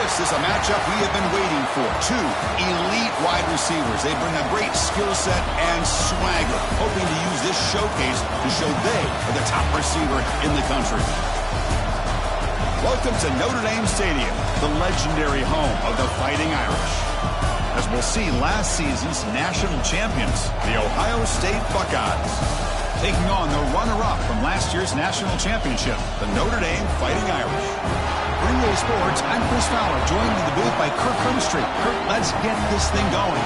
This is a matchup we have been waiting for. Two elite wide receivers. They bring a great skill set and swagger, hoping to use this showcase to show they are the top receiver in the country. Welcome to Notre Dame Stadium, the legendary home of the Fighting Irish. As we'll see, last season's national champions, the Ohio State Buckeyes, taking on the runner-up from last year's national championship, the Notre Dame Fighting Irish. For EA Sports, I'm Chris Fowler, joined in the booth by Kirk Herbstreit. Kirk, let's get this thing going.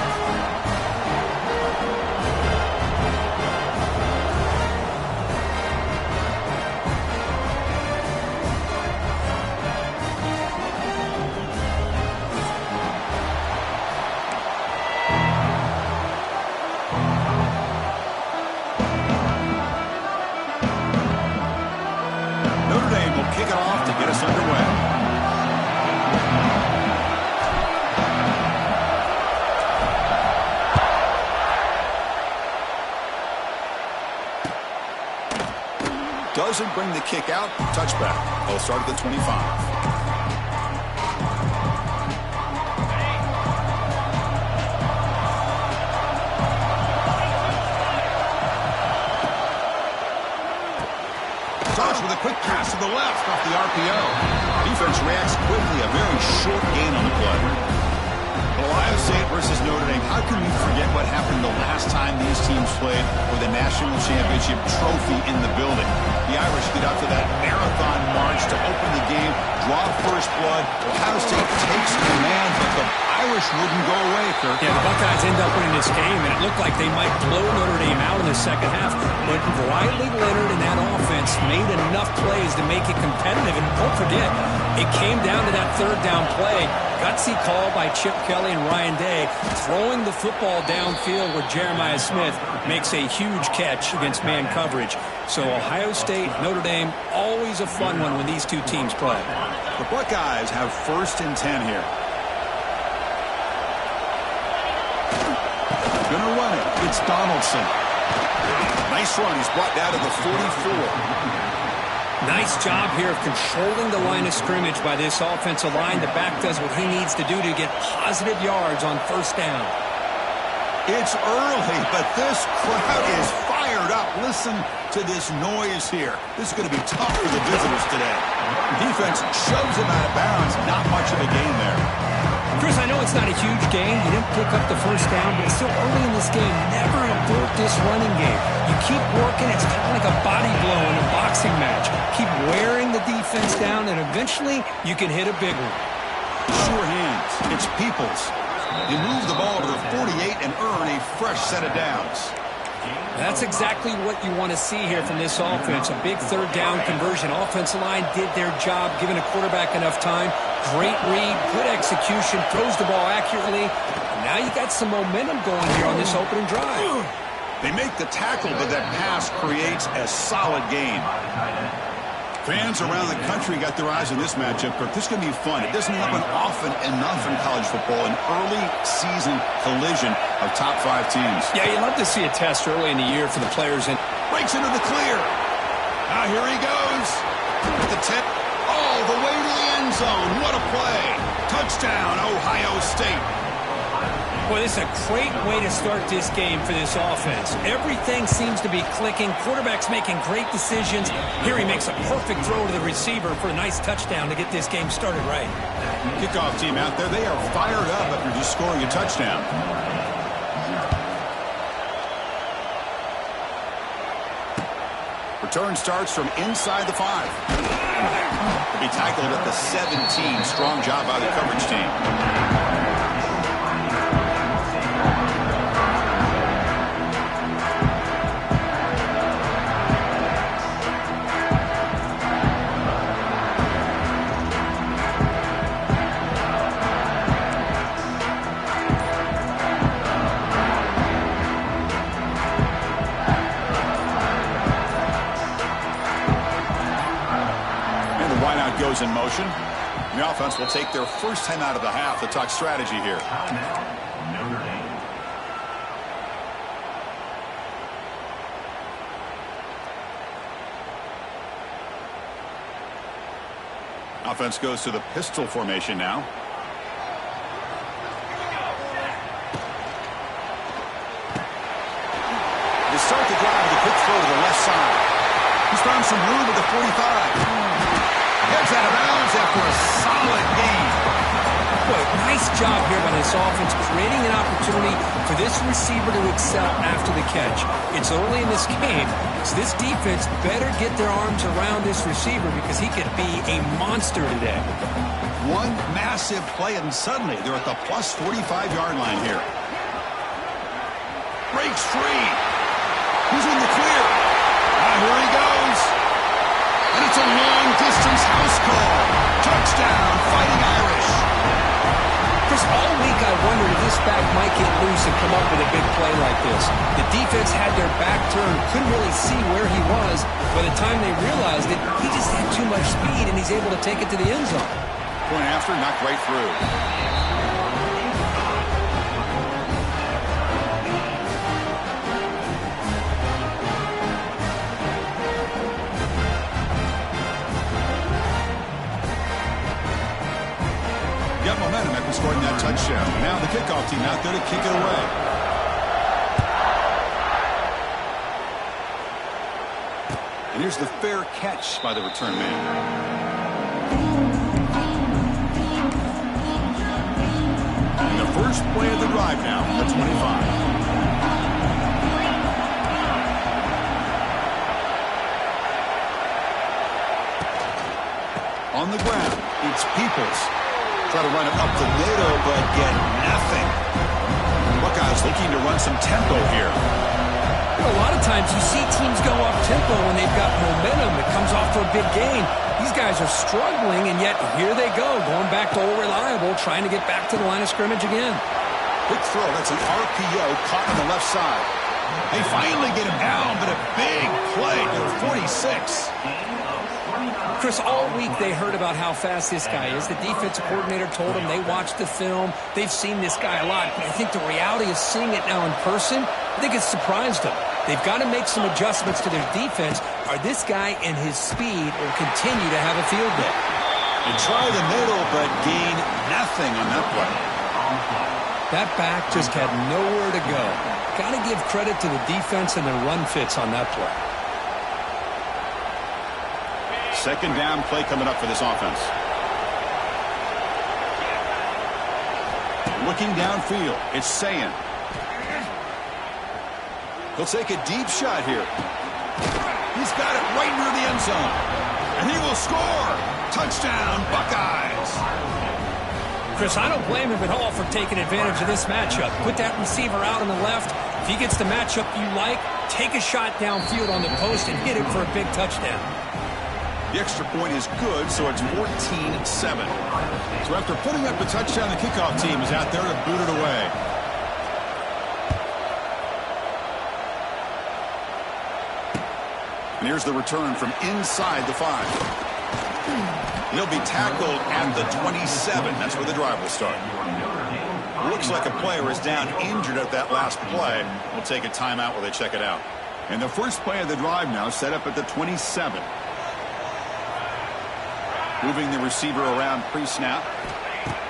Kick it off to get us underway. Doesn't bring the kick out. Touchback. They'll start at the 25. With a quick pass to the left off the RPO. Defense reacts quickly. A very short gain on the play. Ohio State versus Notre Dame. How can we forget what happened the last time these teams played for the national championship trophy in the building? The Irish get out to that marathon march to open the game, draw first blood. Ohio State takes command, but the Irish wouldn't go away, Kirk. Yeah, the Buckeyes end up winning this game, and it looked like they might blow Notre Dame out in the second half. But Riley Leonard and that offense made enough plays to make it competitive. And don't forget, it came down to that third down play. Gutsy call by Chip Kelly and Ryan Day, throwing the football downfield where Jeremiah Smith makes a huge catch against man coverage. So Ohio State, Notre Dame, always a fun one when these two teams play. The Buckeyes have 1st and 10 here. Gonna run it. It's Donaldson. Nice run. He's brought down to the 44. Nice job here of controlling the line of scrimmage by this offensive line. The back does what he needs to do to get positive yards on first down. It's early, but this crowd is fired up. Listen to this noise here. This is going to be tough for the visitors today. Defense shoves him out of bounds. Not much of a gain there. Chris, I know it's not a huge gain. You didn't pick up the first down, but it's still early in this game. Never abort this running game. You keep working. It's kind of like a body blow in a boxing match. Keep wearing the defense down, and eventually you can hit a big one. Sure hands. It's Peoples. They move the ball to the 48 and earn a fresh set of downs. That's exactly what you want to see here from this offense. A big third down conversion. Offensive line did their job, giving a quarterback enough time. Great read, good execution, throws the ball accurately. And now you got some momentum going here on this opening drive. They make the tackle, but that pass creates a solid gain. Fans around the country got their eyes on this matchup, Kirk. This is going to be fun. It doesn't happen often enough in college football, an early season collision of top 5 teams. Yeah, you'd love to see a test early in the year for the players. And breaks into the clear. Now here he goes. At the tip. All the way to the end zone. What a play. Touchdown, Ohio State. Boy, this is a great way to start this game for this offense. Everything seems to be clicking. Quarterback's making great decisions. Here he makes a perfect throw to the receiver for a nice touchdown to get this game started right. Kickoff team out there, they are fired up after just scoring a touchdown. Return starts from inside the 5. He'll be tackled at the 17. Strong job by the coverage team. Goes in motion. The offense will take their first time out of the half to talk strategy here. Offense goes to the pistol formation now. Gets out of bounds after a solid gain. Boy, nice job here by this offense, creating an opportunity for this receiver to excel after the catch. It's early in this game, so this defense better get their arms around this receiver because he could be a monster today. One massive play, and suddenly they're at the plus 45-yard line here. Breaks free. He's in the clear. Here he goes. And it's a long-distance house call. Touchdown, Fighting Irish. Chris, all week I wondered if this back might get loose and come up with a big play like this. The defense had their back turned, couldn't really see where he was. By the time they realized it, he just had too much speed, and he's able to take it to the end zone. Point after, knocked right through. Got momentum after scoring that touchdown. Now the kickoff team out there to kick it away. And here's the fair catch by the return man. And the first play of the drive now, the 25. On the ground, it's Peoples. Try to run it up the middle, but get nothing. Buckeyes looking to run some tempo here. You know, a lot of times you see teams go up tempo when they've got momentum. It comes off for a big gain. These guys are struggling, and yet here they go, going back to old reliable, trying to get back to the line of scrimmage again. Quick throw. That's an RPO caught on the left side. They finally get him down, but a big play to the 46. Chris, all week they heard about how fast this guy is. The defensive coordinator told them they watched the film. They've seen this guy a lot. But I think the reality is seeing it now in person, I think it's surprised them. They've got to make some adjustments to their defense, or this guy and his speed will continue to have a field day. They try the middle, but gain nothing on that play. That back just had nowhere to go. Got to give credit to the defense and their run fits on that play. Second down play coming up for this offense. Looking downfield, it's Sayin. He'll take a deep shot here. He's got it right near the end zone. And he will score. Touchdown, Buckeyes. Chris, I don't blame him at all for taking advantage of this matchup. Put that receiver out on the left. If he gets the matchup you like, take a shot downfield on the post and hit him for a big touchdown. The extra point is good, so it's 14-7. So after putting up the touchdown, the kickoff team is out there to boot it away. And here's the return from inside the 5. He'll be tackled at the 27. That's where the drive will start. Looks like a player is down injured at that last play. We'll take a timeout while they check it out. And the first play of the drive now set up at the 27. Moving the receiver around pre-snap.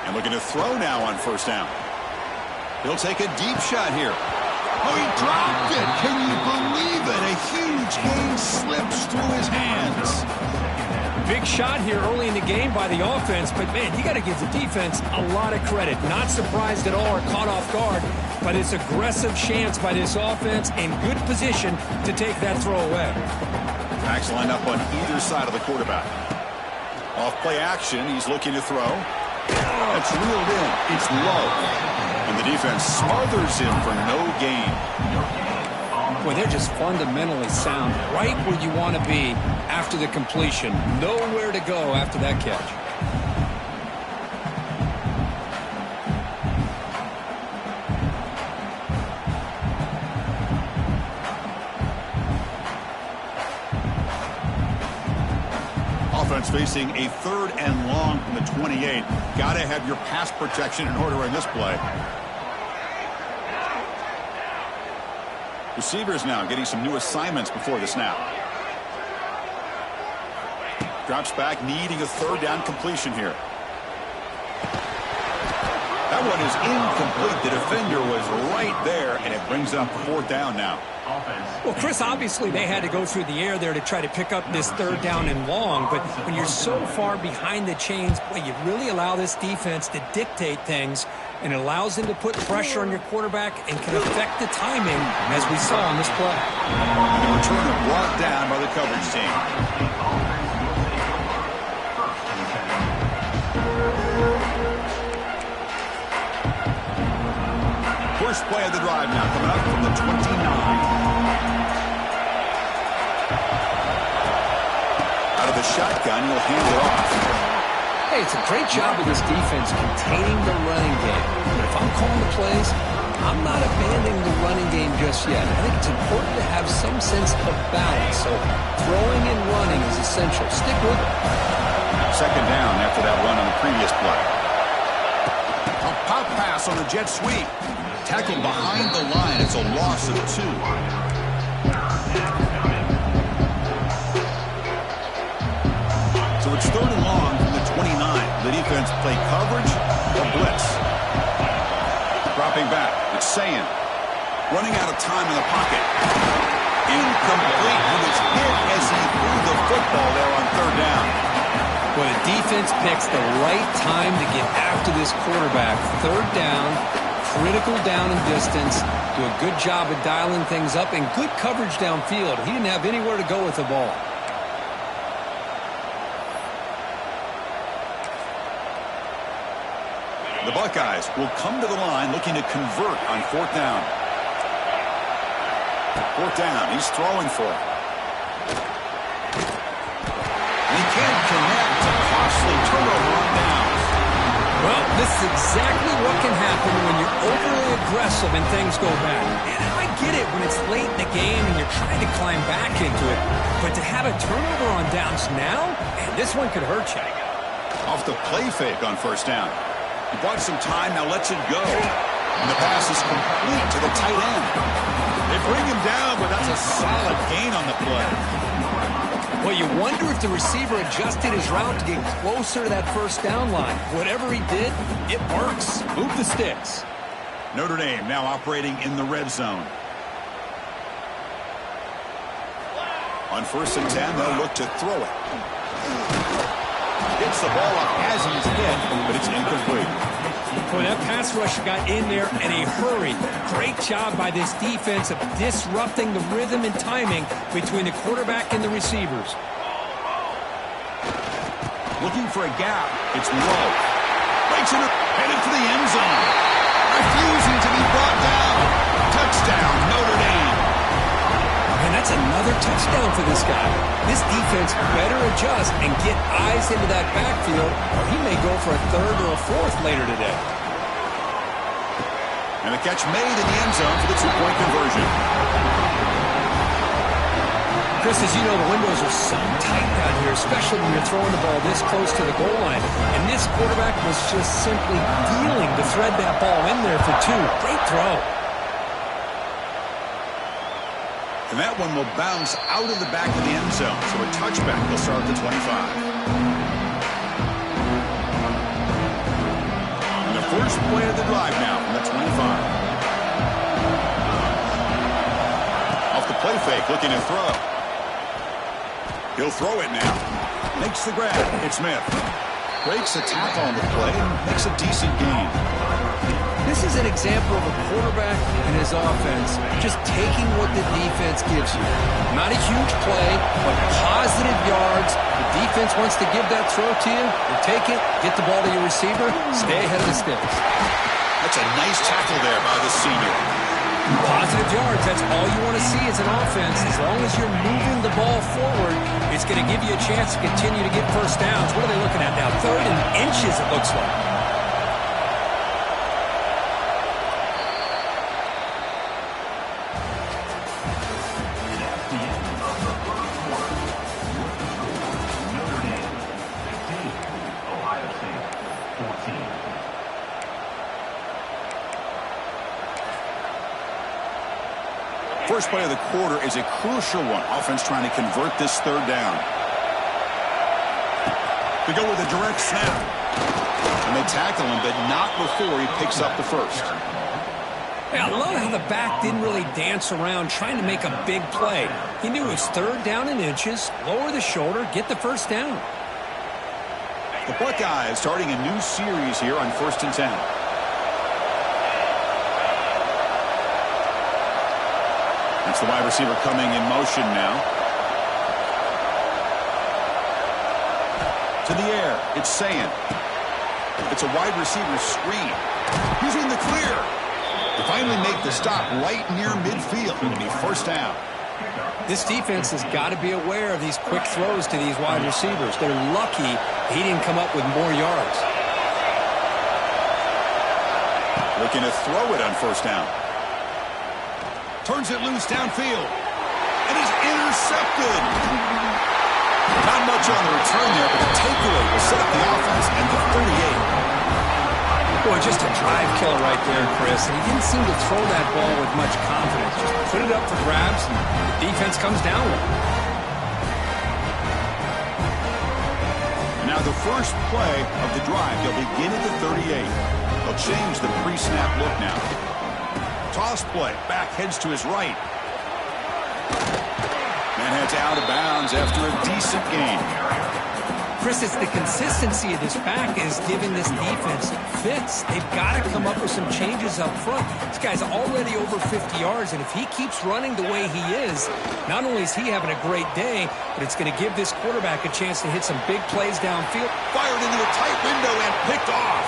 And looking to throw now on first down. He'll take a deep shot here. Oh, he dropped it. Can you believe it? A huge gain slips through his hands. Big shot here early in the game by the offense, but, man, you got to give the defense a lot of credit. Not surprised at all or caught off guard by this aggressive chance by this offense in good position to take that throw away. Backs lined up on either side of the quarterback. Off play action, he's looking to throw. That's reeled in. It's low. And the defense smothers him for no gain. Boy, they're just fundamentally sound. Right where you want to be after the completion. Nowhere to go after that catch. Offense facing a 3rd and long from the 28. Got to have your pass protection in order in this play. Receivers now getting some new assignments before the snap. Drops back, needing a 3rd down completion here. That one is incomplete. The defender was right there, and it brings up 4th down now. Well, Chris, obviously they had to go through the air there to try to pick up this 3rd down and long, but when you're so far behind the chains, boy, you really allow this defense to dictate things, and it allows them to put pressure on your quarterback and can affect the timing, as we saw on this play. The returner brought down by the coverage team. First play of the drive now, coming up from the 29. Out of the shotgun, he'll hand it off. Hey, it's a great job of this defense containing the running game. But if I'm calling the plays, I'm not abandoning the running game just yet. I think it's important to have some sense of balance. So throwing and running is essential. Stick with it. 2nd down after that run on the previous play. A pop pass on the jet sweep. Tackled behind the line. It's a loss of 2. So it's 3rd and long from the 29. The defense play coverage or blitz. Dropping back. It's Sayan. Running out of time in the pocket. Incomplete. He was hit as he threw the football there on 3rd down. Well, the defense picks the right time to get after this quarterback. 3rd down. Critical down and distance, do a good job of dialing things up, and good coverage downfield. He didn't have anywhere to go with the ball. The Buckeyes will come to the line looking to convert on 4th down. 4th down, he's throwing for it. And he can't connect. A costly turnover on downs. Well, this is exactly what can happen when you're overly aggressive and things go bad. And I get it when it's late in the game and you're trying to climb back into it. But to have a turnover on downs now, man, this one could hurt you. Off the play fake on 1st down. He bought some time, now lets it go. And the pass is complete to the tight end. They bring him down, but that's a solid gain on the play. Well, you wonder if the receiver adjusted his route to get closer to that 1st down line. Whatever he did, it works. Move the sticks. Notre Dame now operating in the red zone. On 1st and 10, they'll look to throw it. Gets the ball up as he's hit, but it's incomplete. Boy, that pass rush got in there in a hurry. Great job by this defense of disrupting the rhythm and timing between the quarterback and the receivers. Looking for a gap. It's low. Breaks it up, headed for the end zone. Refusing to be brought down. Touchdown, Notre Dame. And that's another touchdown for this guy. This defense better adjust and get eyes into that backfield, or he may go for a 3rd or a 4th later today. And the catch made in the end zone for the 2-point conversion. Chris, as you know, the windows are so tight down here, especially when you're throwing the ball this close to the goal line. And this quarterback was just simply dealing to thread that ball in there for 2. Great throw. And that one will bounce out of the back of the end zone. So a touchback will start at the 25. And the first play of the drive now from the 25. Off the play fake, looking to throw. He'll throw it now. Makes the grab. It's Smith. Breaks a tackle on the play and makes a decent gain. This is an example of a quarterback and his offense just taking what the defense gives you. Not a huge play, but positive yards. The defense wants to give that throw to you. You take it, get the ball to your receiver, stay ahead of the sticks. That's a nice tackle there by the senior. Positive yards, that's all you want to see as an offense. As long as you're moving the ball forward, it's going to give you a chance to continue to get 1st downs. What are they looking at now? 3rd and inches, it looks like. First play of the quarter is a crucial one. Offense trying to convert this 3rd down. They go with a direct snap. And they tackle him, but not before he picks up the first. Yeah, I love how the back didn't really dance around trying to make a big play. He knew it was third down in inches, lower the shoulder, get the first down. The Buckeyes starting a new series here on 1st and 10. That's the wide receiver coming in motion now. To the air, it's Sayin. It's a wide receiver screen. He's in the clear. They finally make the stop right near midfield. It'll be first down. This defense has got to be aware of these quick throws to these wide receivers. They're lucky he didn't come up with more yards. Looking to throw it on first down. Turns it loose downfield. And is intercepted. Not much on the return there, but the takeaway will set up the offense at the 38. Boy, just a drive killer right there, Chris. And he didn't seem to throw that ball with much confidence. Just put it up for grabs, and the defense comes down with it. And now the first play of the drive. They'll begin at the 38. They'll change the pre-snap look now. Toss play. Back heads to his right. Man heads out of bounds after a decent gain. Chris, it's the consistency of this back is giving this defense fits. They've got to come up with some changes up front. This guy's already over 50 yards, and if he keeps running the way he is, not only is he having a great day, but it's going to give this quarterback a chance to hit some big plays downfield. Fired into a tight window and picked off.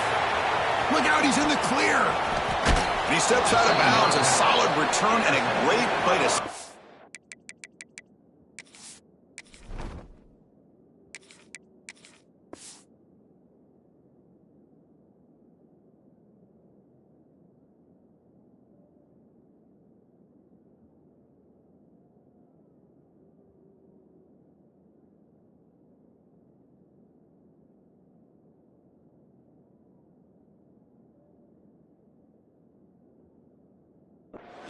Look out, he's in the clear. And he steps out of bounds. A solid return and a great play to...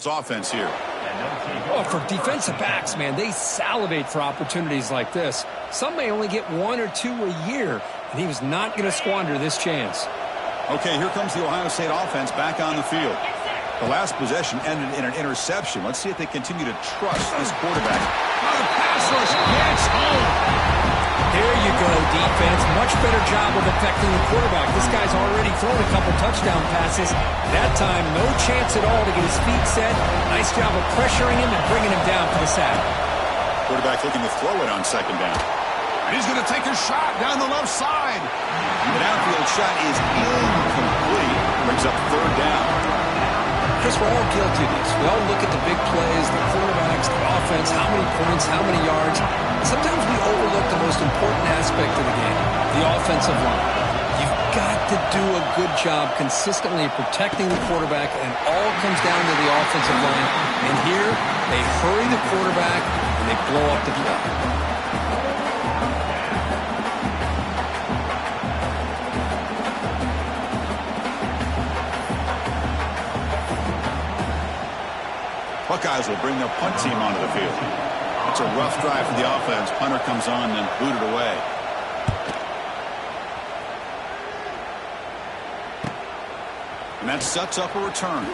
offense here. Oh, for defensive backs, man, they salivate for opportunities like this. Some may only get one or two a year, and he was not going to squander this chance. Okay, here comes the Ohio State offense back on the field. The last possession ended in an interception. Let's see if they continue to trust this quarterback. Oh, the pass rush gets home. There you go, defense. Much better job of affecting the quarterback. This guy's already thrown a couple touchdown passes. That time, no chance at all to get his feet set. Nice job of pressuring him and bringing him down for the sack. Quarterback looking to throw it on second down. And he's going to take a shot down the left side. The downfield shot is incomplete. Brings up third down. Chris, we're all guilty of this. We all look at the big plays, the quarterbacks, the offense, how many points, how many yards. Sometimes we overlook the most important aspect of the game, the offensive line. You've got to do a good job consistently protecting the quarterback, and it all comes down to the offensive line. And here, they hurry the quarterback, and they blow up the play. Buckeyes will bring their punt team onto the field. It's a rough drive for the offense. Punter comes on and booted away. And that sets up a return.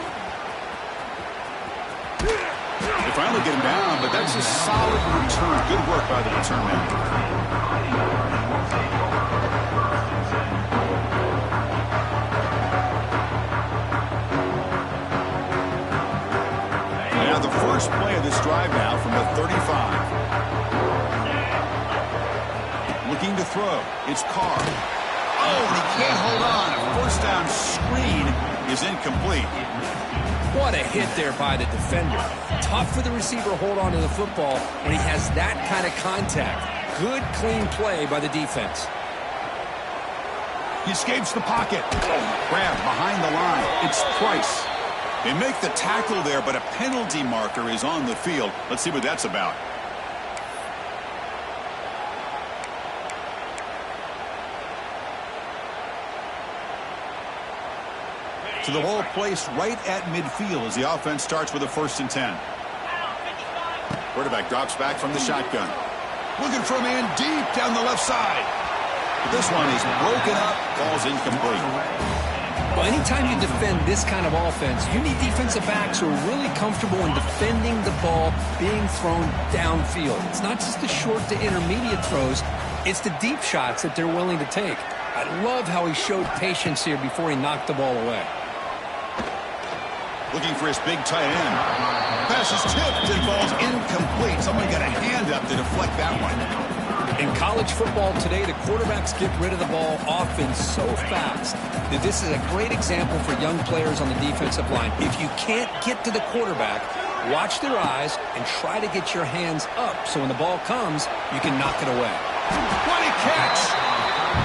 They finally get him down, but that's a solid return. Good work by the return man. First play of this drive now from the 35. Looking to throw. It's Carr. Oh, and he can't hold on. A first down screen is incomplete. What a hit there by the defender. Tough for the receiver to hold on to the football when he has that kind of contact. Good, clean play by the defense. He escapes the pocket. Grab behind the line. It's Price. They make the tackle there, but a penalty marker is on the field. Let's see what that's about. To the ball placed right at midfield as the offense starts with a 1st and 10. Quarterback drops back from the shotgun. Looking for a man deep down the left side. This one is broken up, falls incomplete. Well, anytime you defend this kind of offense, you need defensive backs who are really comfortable in defending the ball being thrown downfield. It's not just the short to intermediate throws, it's the deep shots that they're willing to take. I love how he showed patience here before he knocked the ball away. Looking for his big tight end. Pass is tipped and falls incomplete. Someone got a hand up to deflect that one. In college football today, the quarterbacks get rid of the ball often so fast that this is a great example for young players on the defensive line. If you can't get to the quarterback, watch their eyes and try to get your hands up so when the ball comes, you can knock it away. What a catch!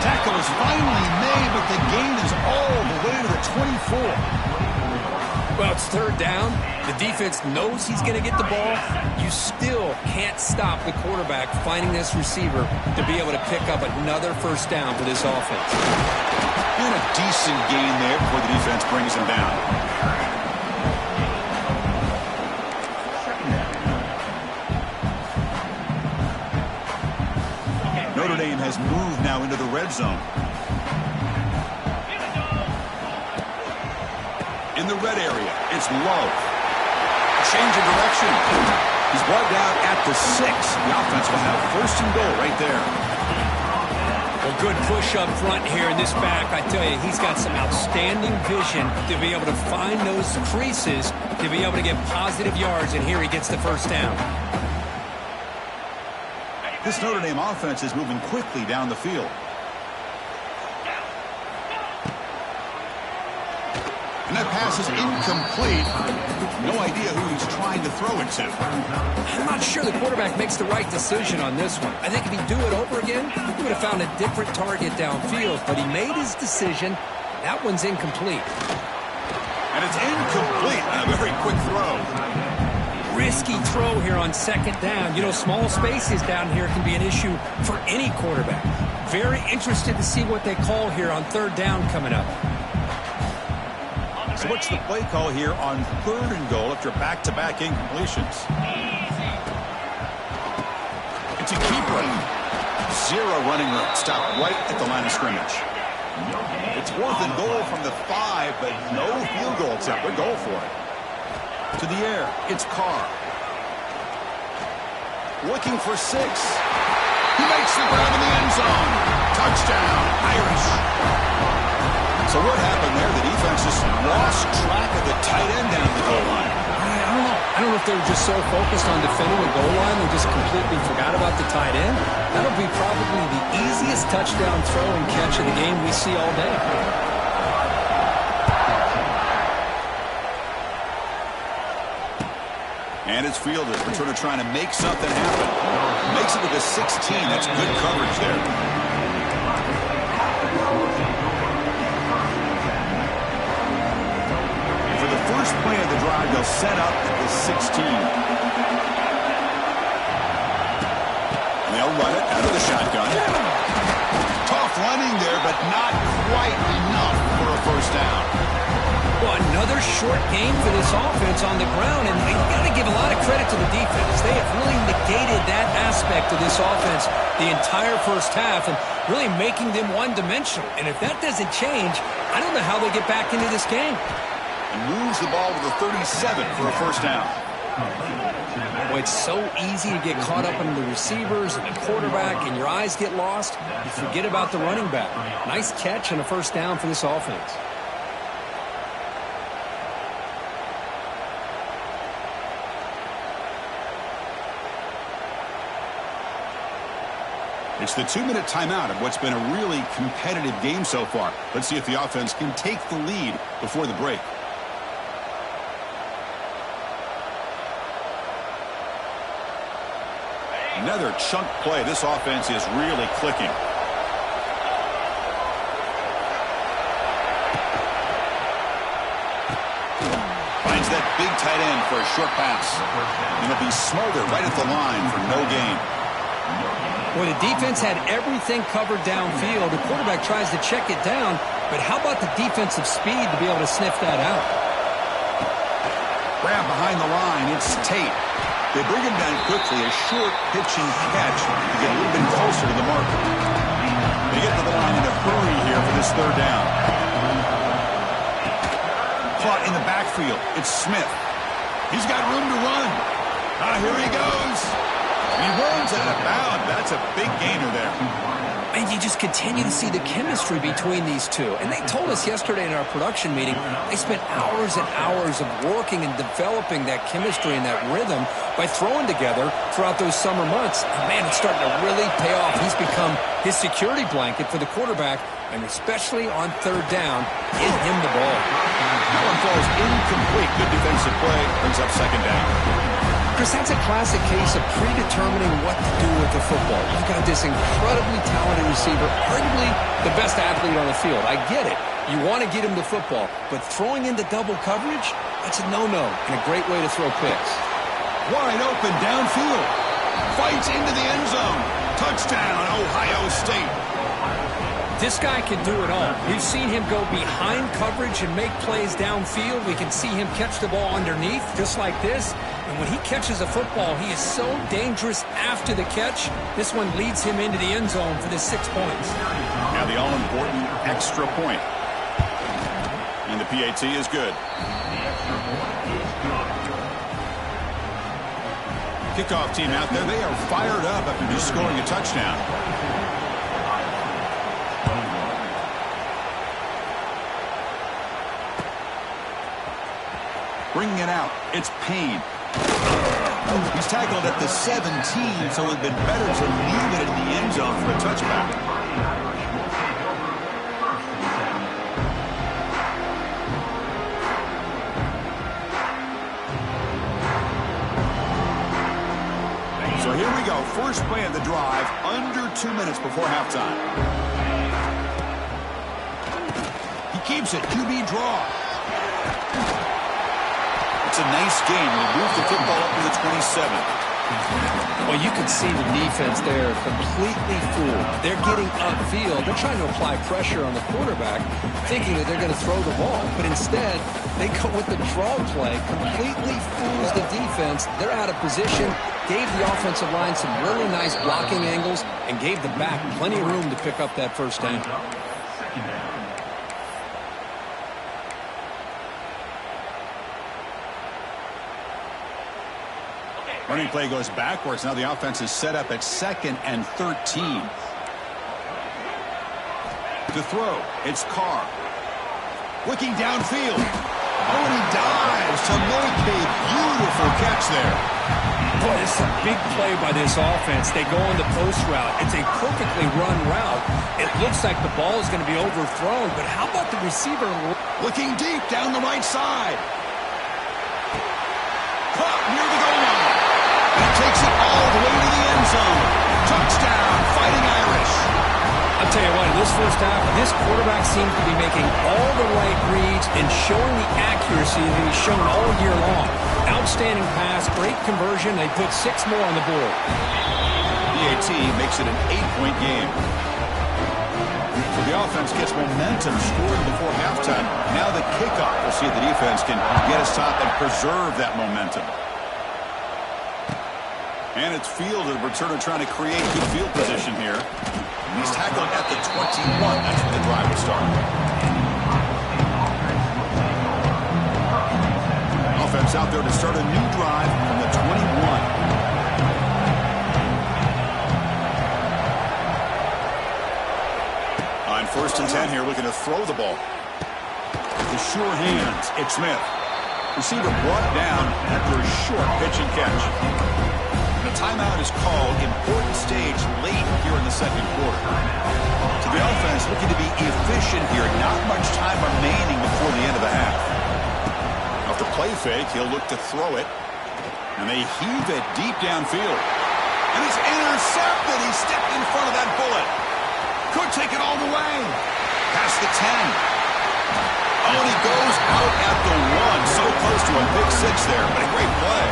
Tackle is finally made, but the gain is all the way to the 24. Well, it's third down. The defense knows he's going to get the ball. You still can't stop the quarterback finding this receiver to be able to pick up another first down for this offense. And a decent gain there before the defense brings him down. Notre Dame has moved now into the red zone. In the red area, it's Love. Change of direction. He's brought down at the 6. The offense will have first and goal right there. Well, good push up front here in this back. I tell you, he's got some outstanding vision to be able to find those creases, to be able to get positive yards, and here he gets the first down. This Notre Dame offense is moving quickly down the field. And that pass is incomplete. No idea who he's trying to throw it to. I'm not sure the quarterback makes the right decision on this one. I think if he'd do it over again, he would have found a different target downfield. But he made his decision. That one's incomplete. And it's incomplete on a very quick throw. Risky throw here on second down. You know, small spaces down here can be an issue for any quarterback. Very interested to see what they call here on third down coming up. So what's the play call here on third and goal after back-to-back incompletions? It's a keeper. Zero running room. Stop right at the line of scrimmage. It's 4th and goal from the 5, but no field goal attempt. Good goal for it. To the air, it's Carr. Looking for 6. He makes the grab in the end zone. Touchdown, Irish. So what happened there? The defense just lost track of the tight end down the goal line. I don't know if they were just so focused on defending the goal line they just completely forgot about the tight end. That'll be probably the easiest touchdown throw and catch of the game we see all day. And it's fielders return to trying to make something happen. Makes it to the 16. That's good coverage there. First play of the drive, they'll set up at the 16. And they'll run it out of the shotgun. Tough running there, but not quite enough for a first down. Well, another short game for this offense on the ground, and you got to give a lot of credit to the defense. They have really negated that aspect of this offense the entire first half and really making them one-dimensional. And if that doesn't change, I don't know how they get back into this game. And moves the ball to the 37 for a first down. Well, it's so easy to get caught up in the receivers and the quarterback, and your eyes get lost. You forget about the running back. Nice catch and a first down for this offense. It's the 2-minute timeout of what's been a really competitive game so far. Let's see if the offense can take the lead before the break. Another chunk play. This offense is really clicking. Finds that big tight end for a short pass. And it'll be smothered right at the line for no gain. Well, the defense had everything covered downfield. The quarterback tries to check it down, but how about the defensive speed to be able to sniff that out? Grab behind the line. It's Tate. They bring him down quickly, a short pitching catch to get a little bit closer to the marker. They get to the this third down. Caught in the backfield. It's Smith. He's got room to run. Here he goes. He runs out of bounds. That's a big gainer there. And you just continue to see the chemistry between these two. And they told us yesterday in our production meeting, they spent hours and hours of working and developing that chemistry and that rhythm by throwing together throughout those summer months. And man, it's starting to really pay off. He's become his security blanket for the quarterback, and especially on third down, get him the ball. That one falls incomplete. Good defensive play. Brings up second down. Chris, that's a classic case of predetermining what to do with the football. You've got this incredibly talented receiver, arguably the best athlete on the field. I get it. You want to get him the football, but throwing into double coverage, that's a no-no and a great way to throw picks. Wide open downfield. Fights into the end zone. Touchdown, Ohio State. This guy can do it all. We've seen him go behind coverage and make plays downfield. We can see him catch the ball underneath, just like this. And when he catches a football, he is so dangerous after the catch. This one leads him into the end zone for the 6 points. Now the all-important extra point. And the PAT is good. Kickoff team out there, they are fired up after just scoring a touchdown. Bringing it out, it's Payne. He's tackled at the 17, so it would have been better to leave it in the end zone for a touchback. So here we go, first play of the drive, under 2 minutes before halftime. He keeps it, QB draw. It's a nice game. We'll move the football up to the 27. Well, you can see the defense there completely fooled. They're getting upfield. They're trying to apply pressure on the quarterback, thinking that they're going to throw the ball. But instead, they go with the draw play, completely fools the defense. They're out of position, gave the offensive line some really nice blocking angles, and gave the back plenty of room to pick up that first down. Running play goes backwards. Now the offense is set up at 2nd and 13. To throw, it's Carr. Looking downfield. Oh, and he dives to make a beautiful catch there. Boy, it's a big play by this offense. They go on the post route. It's a perfectly run route. It looks like the ball is going to be overthrown, but how about the receiver? Looking deep down the right side. Caught near the goal line. And takes it all the way to the end zone. Touchdown, Fighting Irish. I'll tell you what, in this first half, this quarterback seems to be making all the right reads and showing the accuracy that he's shown all year long. Outstanding pass, great conversion. They put 6 more on the board. PAT makes it an 8-point game. So the offense gets momentum scored before halftime. Now the kickoff. We'll see if the defense can get a stop and preserve that momentum. And it's fielded. Returner trying to create good field position here. And he's tackled at the 21. That's where the drive will start. Offense out there to start a new drive from the 21. On 1st and 10 here, looking to throw the ball. The sure hands. It's Smith. Receiver brought down after a short pitch and catch. The timeout is called. Important stage late here in the second quarter. So the offense looking to be efficient here. Not much time remaining before the end of the half. Off the play fake, he'll look to throw it. And they heave it deep downfield. And it's intercepted. He stepped in front of that bullet. Could take it all the way. Past the 10. Oh, and he goes out at the 1. So close to a big 6 there, but a great play.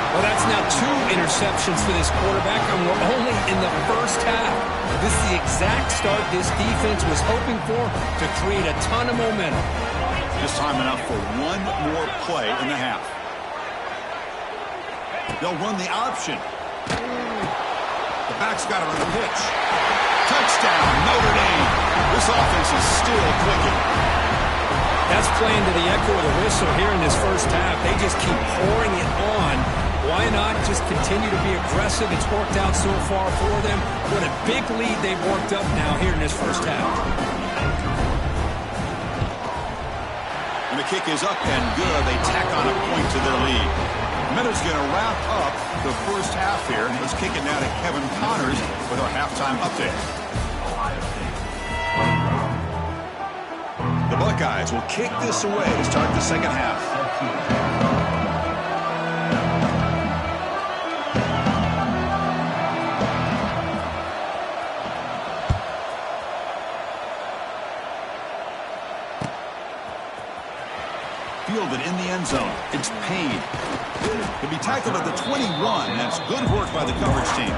Well, that's now 2 interceptions for this quarterback, and we're only in the first half. This is the exact start this defense was hoping for to create a ton of momentum. Just time enough for one more play in the half. They'll run the option. The back's got it on the pitch. Touchdown, Notre Dame. This offense is still clicking. That's playing to the echo of the whistle here in this first half. They just keep pouring it on. Why not just continue to be aggressive? It's worked out so far for them. What a big lead they've worked up now here in this first half. And the kick is up and good. They tack on a point to their lead. Miller's going to wrap up the first half here. Let's kick it now to Kevin Connors with our halftime update. The Buckeyes will kick this away to start the second half. Fielded in the end zone. It's Payne. He'll be tackled at the 21. That's good work by the coverage team.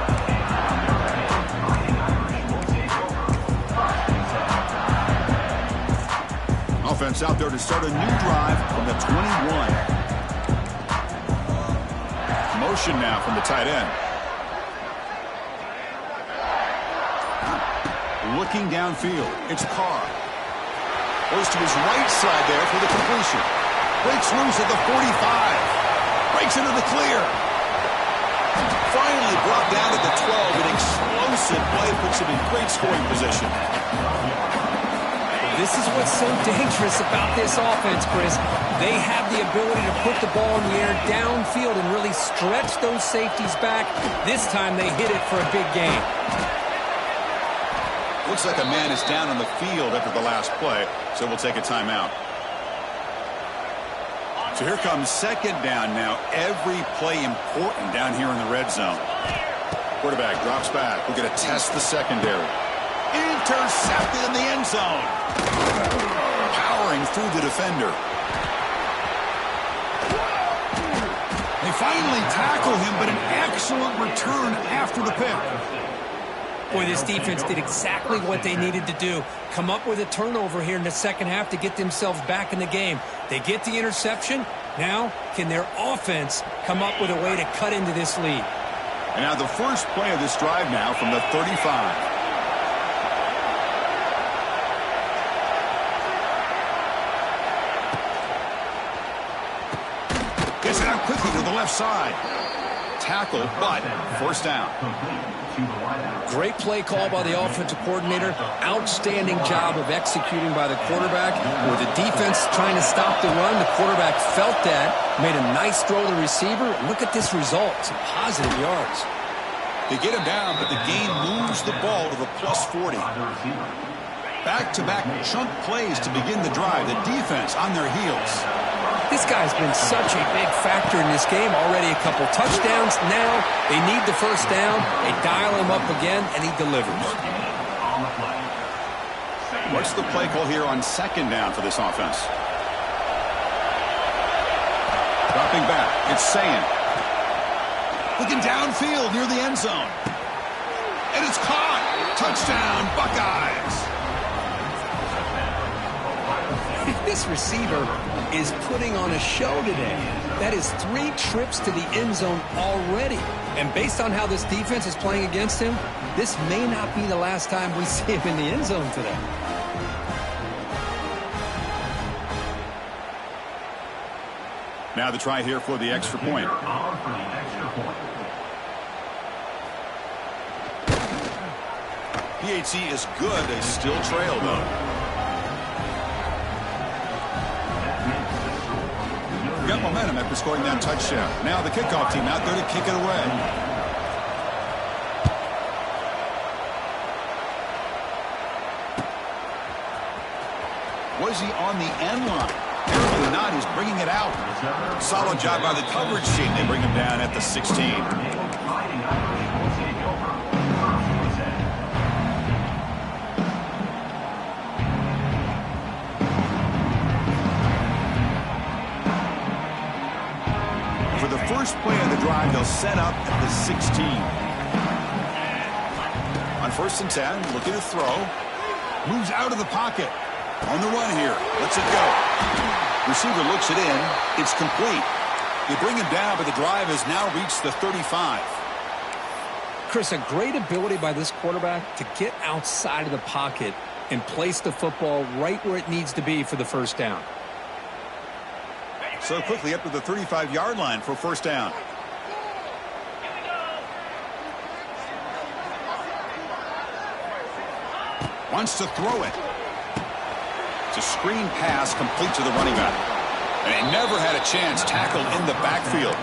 Offense out there to start a new drive from the 21. Motion now from the tight end. Looking downfield. It's Carr. Goes to his right side there for the completion. Breaks loose at the 45. Breaks into the clear. Finally brought down to the 12. An explosive play puts him in great scoring position. This is what's so dangerous about this offense, Chris. They have the ability to put the ball in the air downfield and really stretch those safeties back. This time they hit it for a big gain. Looks like a man is down on the field after the last play, so we'll take a timeout. So here comes second down now. Every play important down here in the red zone. Quarterback drops back. We're going to test the secondary. Intercepted in the end zone. Powering through the defender. They finally tackle him, but an excellent return after the pick. Boy, this defense did exactly what they needed to do. Come up with a turnover here in the second half to get themselves back in the game. They get the interception. Now, can their offense come up with a way to cut into this lead? And now the first play of this drive now from the 35. Gets it out quickly to the left side. Tackle, but first down. Great play call by the offensive coordinator. Outstanding job of executing by the quarterback. With the defense trying to stop the run, the quarterback felt that, made a nice throw to the receiver. Look at this result. Some positive yards. They get him down, but the game moves the ball to the plus 40. Back-to-back chunk plays to begin the drive. The defense on their heels. This guy's been such a big factor in this game. Already a couple touchdowns. Now they need the first down. They dial him up again, and he delivers. What's the play call here on second down for this offense? Dropping back. It's Sayin. Looking downfield near the end zone. And it's caught. Touchdown, Buckeyes. This receiver is putting on a show today. That is 3 trips to the end zone already. And based on how this defense is playing against him, this may not be the last time we see him in the end zone today. Now the try here for the extra point. PHC is good. They still trail, though. Got momentum after scoring that touchdown. Now the kickoff team out there to kick it away. Was he on the end line? Apparently not. He's bringing it out. Solid job by the coverage team. They bring him down at the 16. First play of the drive, they'll set up at the 16. On 1st and 10, looking to throw. Moves out of the pocket. On the run here. Lets it go. Receiver looks it in. It's complete. They bring him down, but the drive has now reached the 35. Chris, a great ability by this quarterback to get outside of the pocket and place the football right where it needs to be for the first down. So quickly up to the 35-yard line for first down. Wants to throw it. It's a screen pass complete to the running back. And he never had a chance, tackled in the backfield.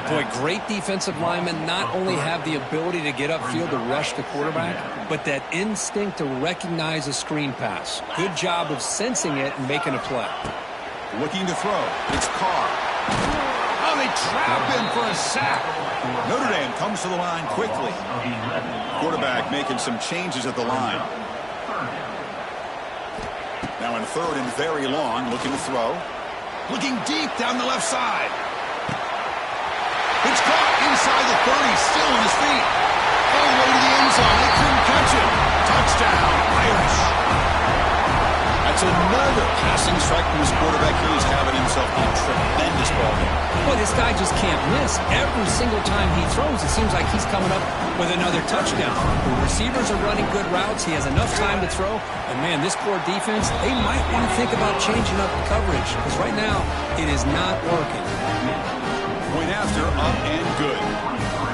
Boy, great defensive linemen not only have the ability to get upfield to rush the quarterback, but that instinct to recognize a screen pass. Good job of sensing it and making a play. Looking to throw. It's Carr. Oh, they trap him for a sack. Notre Dame comes to the line quickly. Quarterback making some changes at the line. Now in third and very long, looking to throw. Looking deep down the left side. It's caught inside the 30, still on his feet. All the way to the end zone. They couldn't catch it. Touchdown, Irish. That's another passing strike from his quarterback. He is having himself a tremendous ball game. Well, this guy just can't miss. Every single time he throws, it seems like he's coming up with another touchdown. The receivers are running good routes. He has enough time to throw. And, man, this core defense, they might want to think about changing up the coverage because right now it is not working. Point after, up and good.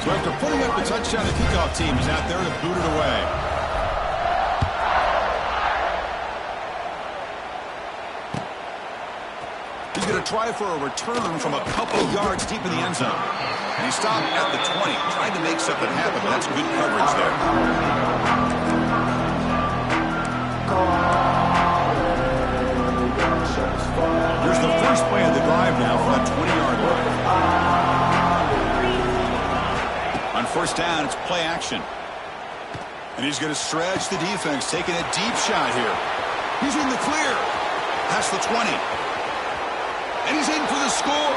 So after putting up the touchdown, the kickoff team is out there to boot it away. He's going to try for a return from a couple of yards deep in the end zone. And he stopped at the 20, trying to make something happen. That's good coverage there. Here's the first play of the drive now from that 20-yard line. On first down, it's play action. And he's going to stretch the defense, taking a deep shot here. He's in the clear. Past the 20. And he's in for the score.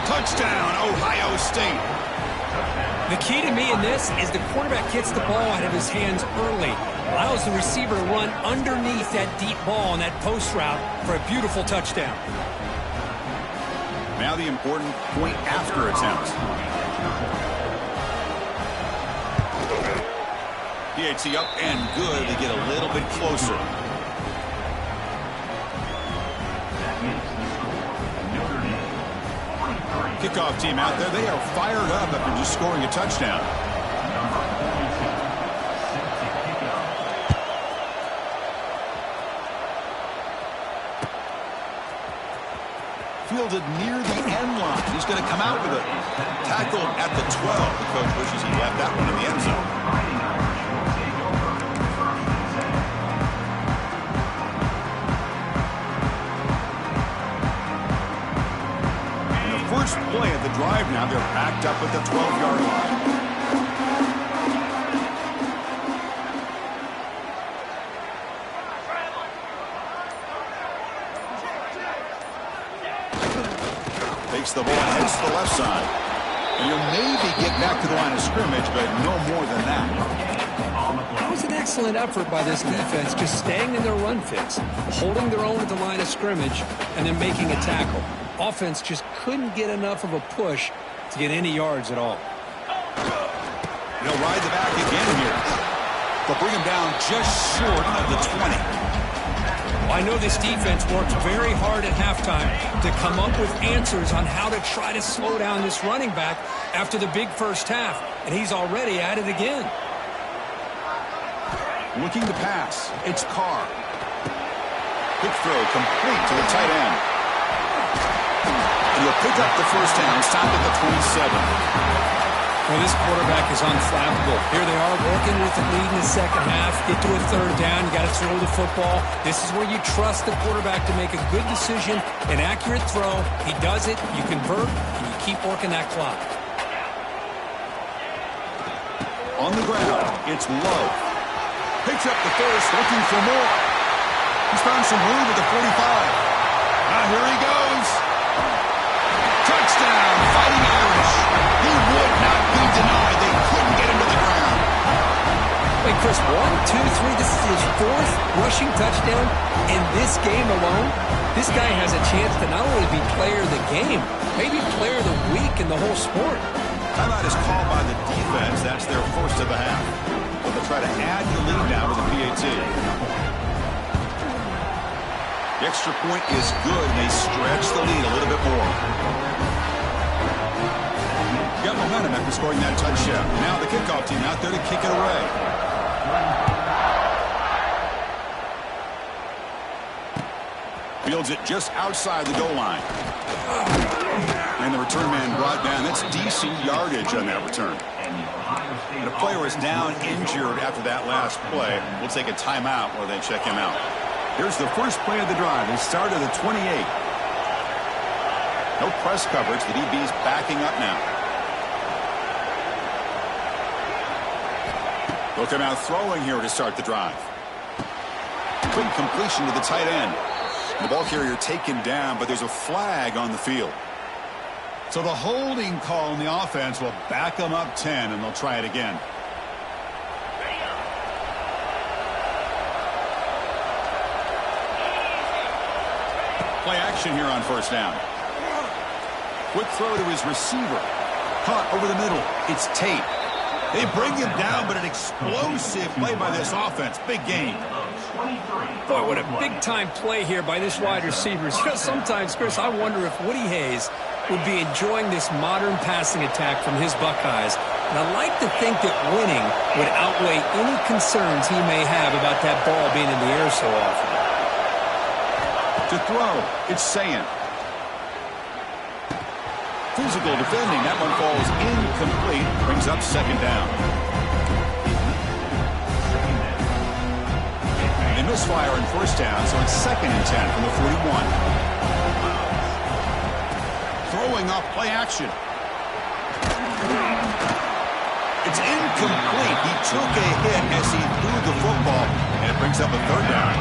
Touchdown, Ohio State. The key to me in this is the quarterback gets the ball out of his hands early. Allows the receiver to run underneath that deep ball on that post route for a beautiful touchdown. Now the important point after attempt. PAT up and good. They get a little bit closer. Kickoff team out there. They are fired up after just scoring a touchdown. Fielded near the end line. He's going to come out with a tackle at the 12. The coach wishes he left that one in the end zone. First play at the drive now. They're backed up at the 12-yard line. Takes the ball and heads to the left side. And he'll maybe get back to the line of scrimmage, but no more than that. That was an excellent effort by this defense, just staying in their run fits, holding their own at the line of scrimmage, and then making a tackle. Offense just couldn't get enough of a push to get any yards at all. They'll ride the back again here. They'll bring him down just short of the 20. Well, I know this defense worked very hard at halftime to come up with answers on how to try to slow down this running back after the big first half, and he's already at it again. Looking to pass. It's Carr. Quick throw complete to the tight end. He'll pick up the first down, stop at the 27. Well, this quarterback is unflappable. Here they are working with the lead in the second half. Get to a third down. You got to throw the football. This is where you trust the quarterback to make a good decision, an accurate throw. He does it. You convert, and you keep working that clock. On the ground, it's Lowe. Picks up the first, looking for more. He's found some room at the 45. Now here he goes. Touchdown, Fighting Irish. He would not be denied. They couldn't get him to the ground. Wait, Chris, 1, 2, 3. This is his fourth rushing touchdown in this game alone. This guy has a chance to not only be player of the game, maybe player of the week in the whole sport. Timeout is called by the defense. That's their first of the half. But they'll try to add the lead now with a PAT. The extra point is good, and they stretch the lead a little bit more. Got momentum after scoring that touchdown. Now the kickoff team out there to kick it away. Fields it just outside the goal line. And the return man brought down. That's decent yardage on that return. And a player is down injured after that last play. We'll take a timeout while they check him out. Here's the first play of the drive. They start at the 28. No press coverage. The DB's backing up now. They'll come out throwing here to start the drive. Quick completion to the tight end. The ball carrier taken down, but there's a flag on the field. So the holding call on the offense will back them up 10, and they'll try it again. Play action here on first down. Quick throw to his receiver. Caught over the middle. It's Tate. They bring him down, but an explosive play by this offense. Big game. Boy, what a big-time play here by this wide receiver. You know, sometimes, Chris, I wonder if Woody Hayes would be enjoying this modern passing attack from his Buckeyes. And I like to think that winning would outweigh any concerns he may have about that ball being in the air so often. To throw, it's Sayin. Physical defending. That one falls incomplete. Brings up second down. They misfire on first down, so it's 2nd and 10 from the 41. Throwing off play action. It's incomplete. He took a hit as he threw the football, and it brings up a 3rd down.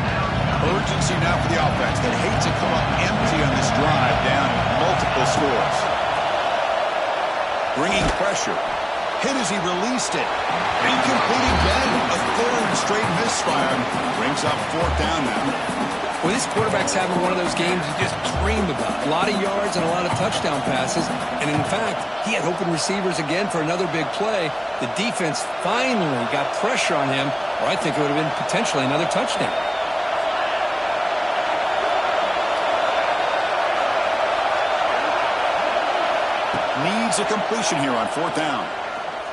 Urgency now for the offense. They'd hate to come up empty on this drive, down multiple scores. Bringing pressure. Hit as he released it. Incomplete again. A 3rd straight misfire. Brings up 4th down now. Well, this quarterback's having one of those games you just dream about. A lot of yards and a lot of touchdown passes. And in fact, he had open receivers again for another big play. The defense finally got pressure on him, or I think it would have been potentially another touchdown. Needs a completion here on 4th down.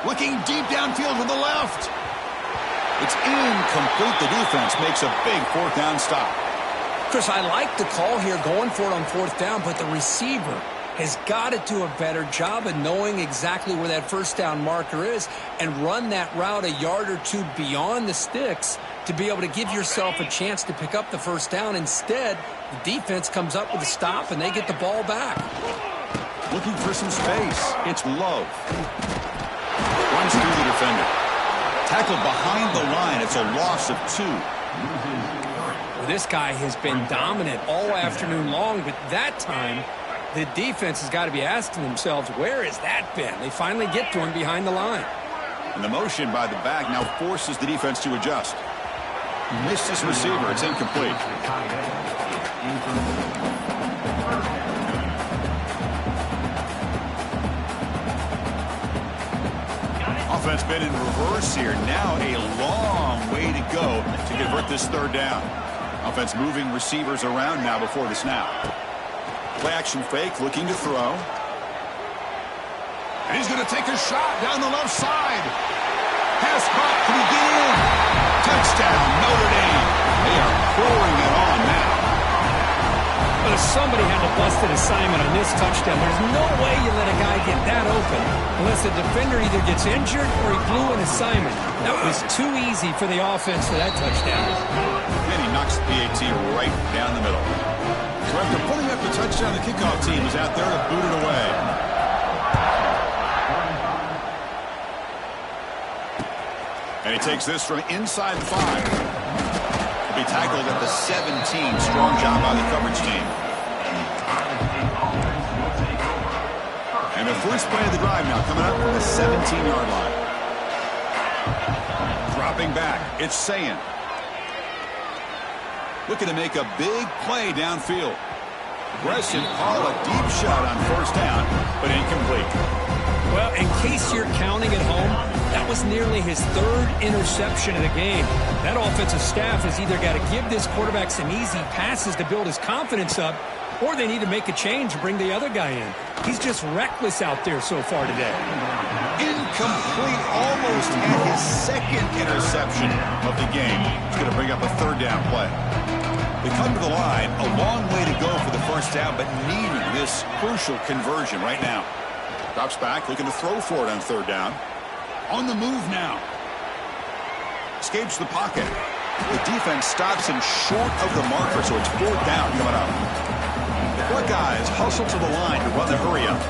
Looking deep downfield to the left. It's incomplete. The defense makes a big 4th down stop. Chris, I like the call here going for it on 4th down, but the receiver has got to do a better job of knowing exactly where that first down marker is and run that route a yard or two beyond the sticks to be able to give yourself a chance to pick up the first down. Instead, the defense comes up with a stop and they get the ball back. Looking for some space. It's Love. Runs through the defender. Tackled behind the line. It's a loss of 2. Well, this guy has been dominant all afternoon long, but that time the defense has got to be asking themselves, where has that been? They finally get to him behind the line. And the motion by the back now forces the defense to adjust. Missed his receiver. It's incomplete. Offense been in reverse here. Now a long way to go to convert this 3rd down. Offense moving receivers around now before the snap. Play action fake, looking to throw. And he's going to take a shot down the left side. Pass caught. Can he get in? Touchdown, Notre Dame. They are pouring it on now. But if somebody had to bust an assignment on this touchdown, there's no way you let a guy get that open unless the defender either gets injured or he blew an assignment. That was too easy for the offense for that touchdown. And he knocks the PAT right down the middle. So after putting up the touchdown, the kickoff team is out there to boot it away. And he takes this from inside the 5. Be tackled at the 17. Strong job by the coverage team. And the first play of the drive now coming up from the 17-yard line. Dropping back, it's Sayin. Looking to make a big play downfield. Aggressive call, a deep shot on first down, but incomplete. Well, in case you're counting at home, that was nearly his third interception of the game. That offensive staff has either got to give this quarterback some easy passes to build his confidence up, or they need to make a change and bring the other guy in. He's just reckless out there so far today. Incomplete, almost at his second interception of the game. He's going to bring up a third down play. They come to the line, a long way to go for the first down, but needing this crucial conversion right now. Drops back, looking to throw for it on third down. On the move now. Escapes the pocket. The defense stops him short of the marker, so it's fourth down coming up. The Buckeyes hustle to the line to run the hurry up.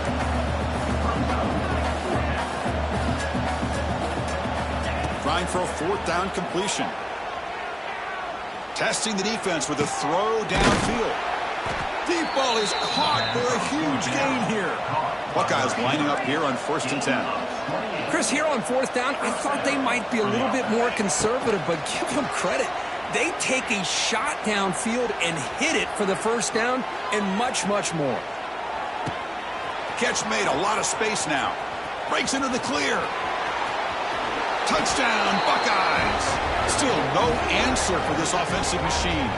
Trying for a fourth down completion. Testing the defense with a throw downfield. Deep ball is caught for a huge gain here. Buckeyes lining up here on 1st and 10. Chris, here on fourth down, I thought they might be a little bit more conservative, but give them credit. They take a shot downfield and hit it for the first down and much, much more. Catch made, a lot of space now. Breaks into the clear. Touchdown, Buckeyes. Still no answer for this offensive machine.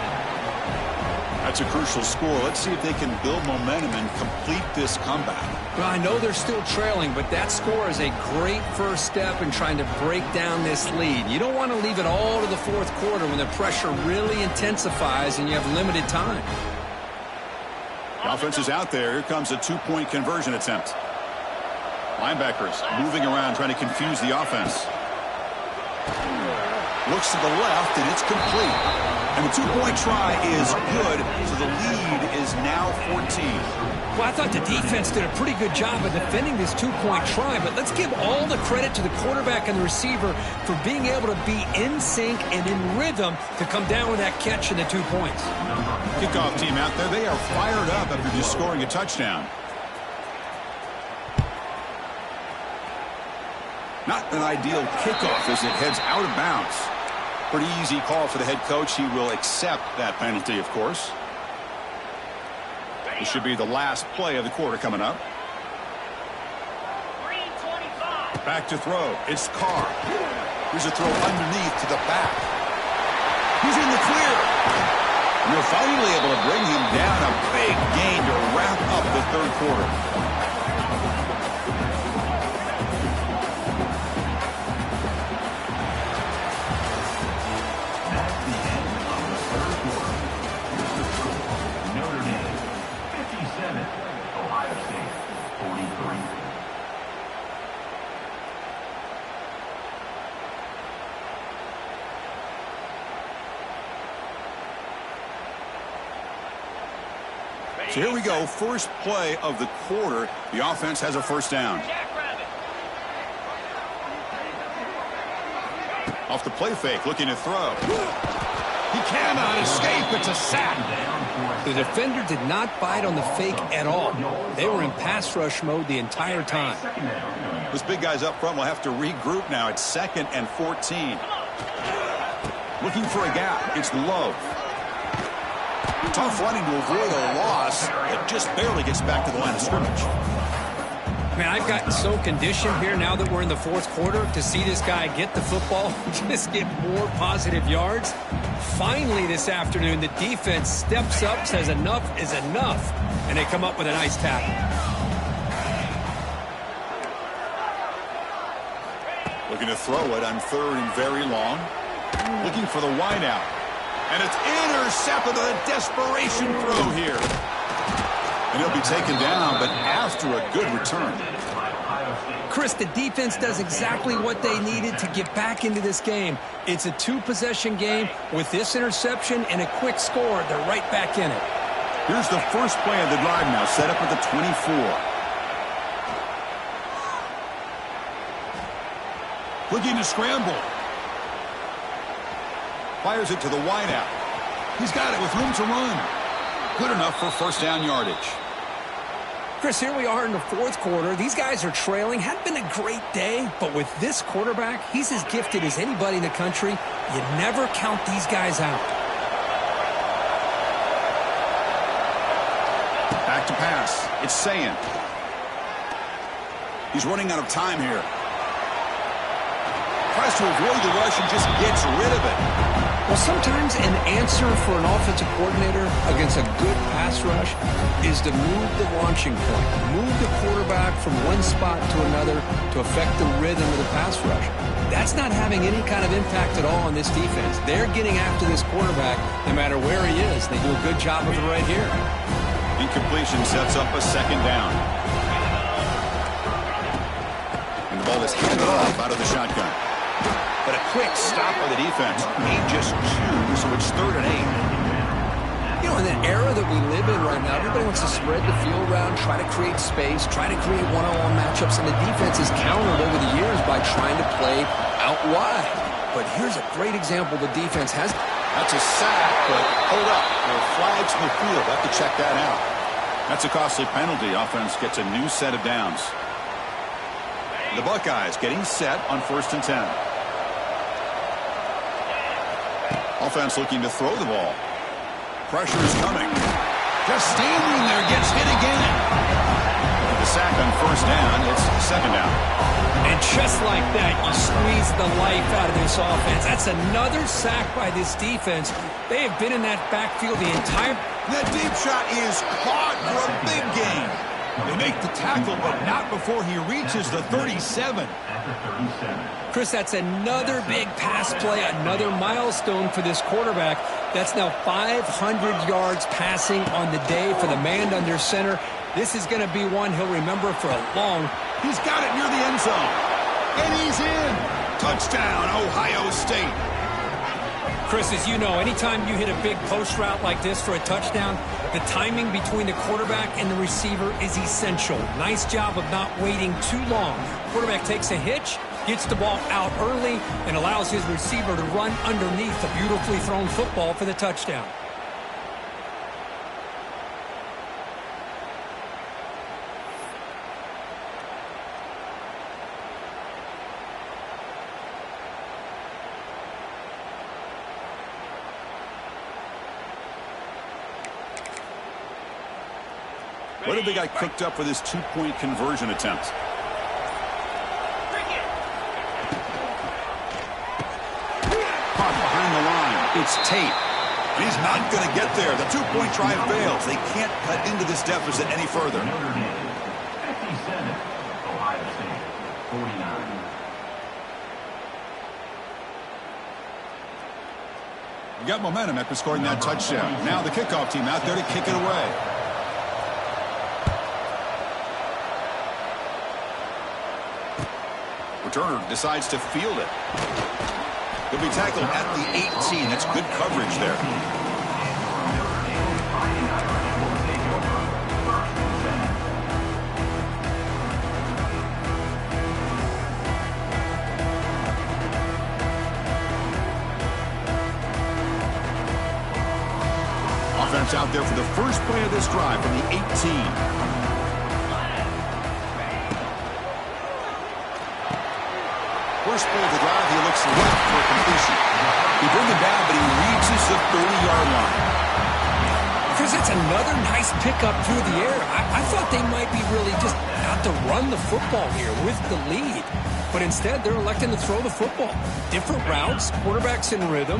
That's a crucial score. Let's see if they can build momentum and complete this comeback. Well, I know they're still trailing, but that score is a great first step in trying to break down this lead. You don't want to leave it all to the fourth quarter when the pressure really intensifies and you have limited time. The offense is out there. Here comes a two-point conversion attempt. Linebackers moving around, trying to confuse the offense. Looks to the left, and it's complete. And the two-point try is good, so the lead is now 14. Well, I thought the defense did a pretty good job of defending this two-point try, but let's give all the credit to the quarterback and the receiver for being able to be in sync and in rhythm to come down with that catch and the 2 points. Kickoff team out there, they are fired up after just scoring a touchdown. Not an ideal kickoff as it heads out of bounds. Pretty easy call for the head coach. He will accept that penalty, of course. This should be the last play of the quarter coming up. Back to throw. It's Carr. Here's a throw underneath to the back. He's in the clear. And they're finally able to bring him down. A big gain to wrap up the third quarter. So here we go, first play of the quarter. The offense has a first down. Off the play fake, looking to throw. He cannot escape. It's a sack. The defender did not bite on the fake at all. They were in pass rush mode the entire time. Those big guys up front will have to regroup now. It's 2nd and 14. Looking for a gap. It's Love. Tough running to avoid a loss. It just barely gets back to the line of scrimmage. Man, I've gotten so conditioned here now that we're in the fourth quarter to see this guy get the football, just get more positive yards. Finally this afternoon, the defense steps up, says enough is enough, and they come up with a nice tackle. Looking to throw it on 3rd and very long. Looking for the wideout. And it's intercepted on a desperation throw here. And he'll be taken down, but after a good return. Chris, the defense does exactly what they needed to get back into this game. It's a 2-possession game. With this interception and a quick score, they're right back in it. Here's the first play of the drive now, set up at the 24. Looking to scramble. Fires it to the wideout. He's got it with room to run. Good enough for first down yardage. Chris, here we are in the fourth quarter. These guys are trailing. Hadn't been a great day, but with this quarterback, he's as gifted as anybody in the country. You never count these guys out. Back to pass. It's Sayin. He's running out of time here. Tries to avoid the rush and just gets rid of it. Well, sometimes an answer for an offensive coordinator against a good pass rush is to move the launching point, move the quarterback from one spot to another to affect the rhythm of the pass rush. That's not having any kind of impact at all on this defense. They're getting after this quarterback no matter where he is. They do a good job of it right here. Incompletion sets up a second down. And the ball is handed off out of the shotgun. But a quick stop by the defense. Made just 2, so it's 3rd and 8. You know, in the era that we live in right now, everybody wants to spread the field around, try to create space, try to create one-on-one matchups, and the defense has countered over the years by trying to play out wide. But here's a great example the defense has. That's a sack, but hold up. There are flags in the field. Have to check that out. That's a costly penalty. Offense gets a new set of downs. The Buckeyes getting set on 1st and 10. Offense looking to throw the ball. Pressure is coming. Just standing there, gets hit again. With the sack on 1st down, it's 2nd down. And just like that, you squeeze the life out of this offense. That's another sack by this defense. They have been in that backfield the entire... That deep shot is caught for a big gain. They make the tackle, but not before he reaches the 37. Chris, that's another big pass play, another milestone for this quarterback. That's now 500 yards passing on the day for the man under center. This is going to be one he'll remember for a long... He's got it near the end zone. And he's in. Touchdown, Ohio State. Chris, as you know, anytime you hit a big post route like this for a touchdown, the timing between the quarterback and the receiver is essential. Nice job of not waiting too long. Quarterback takes a hitch, gets the ball out early, and allows his receiver to run underneath a beautifully thrown football for the touchdown. What have they got cooked up for this 2-point conversion attempt? Caught behind the line. It's Tate. He's not going to get there. The 2-point try fails. They can't cut into this deficit any further. Notre Dame, 57, Ohio State, 49. You got momentum after scoring that touchdown. Now the kickoff team out there to kick it away. Returner decides to field it. He'll be tackled at the 18. That's good coverage there. Offense out there for the first play of this drive from the 18. First play of the drive, he looks left for a completion. He brings it down, but he reaches the 30-yard line. Chris, it's another nice pickup through the air. I thought they might be really just out to run the football here with the lead. But instead, they're electing to throw the football. Different routes, quarterbacks in rhythm.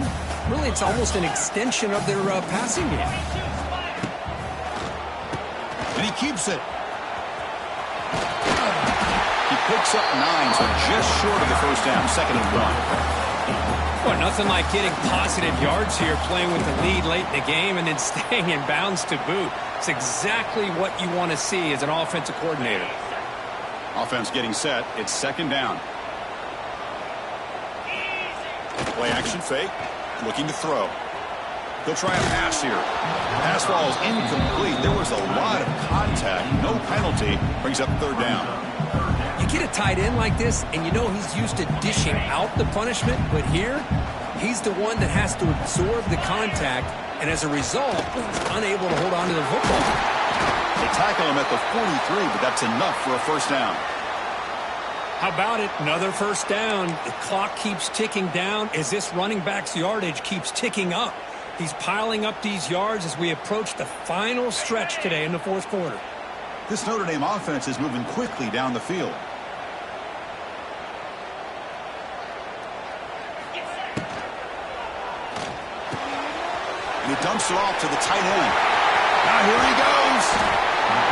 Really, it's almost an extension of their passing game. And he keeps it. Picks up 9, so just short of the first down, 2nd and 1. Well, nothing like getting positive yards here, playing with the lead late in the game and then staying in bounds to boot. It's exactly what you want to see as an offensive coordinator. Offense getting set. It's 2nd down. Play action fake. Looking to throw. He'll try a pass here. Pass falls incomplete. There was a lot of contact. No penalty. Brings up 3rd down. You get a tight end like this, and you know he's used to dishing out the punishment, but here, he's the one that has to absorb the contact, and as a result, he's unable to hold on to the football. They tackle him at the 43, but that's enough for a first down. How about it? Another first down. The clock keeps ticking down as this running back's yardage keeps ticking up. He's piling up these yards as we approach the final stretch today in the 4th quarter. This Notre Dame offense is moving quickly down the field. And he dumps it off to the tight end. Now here he goes.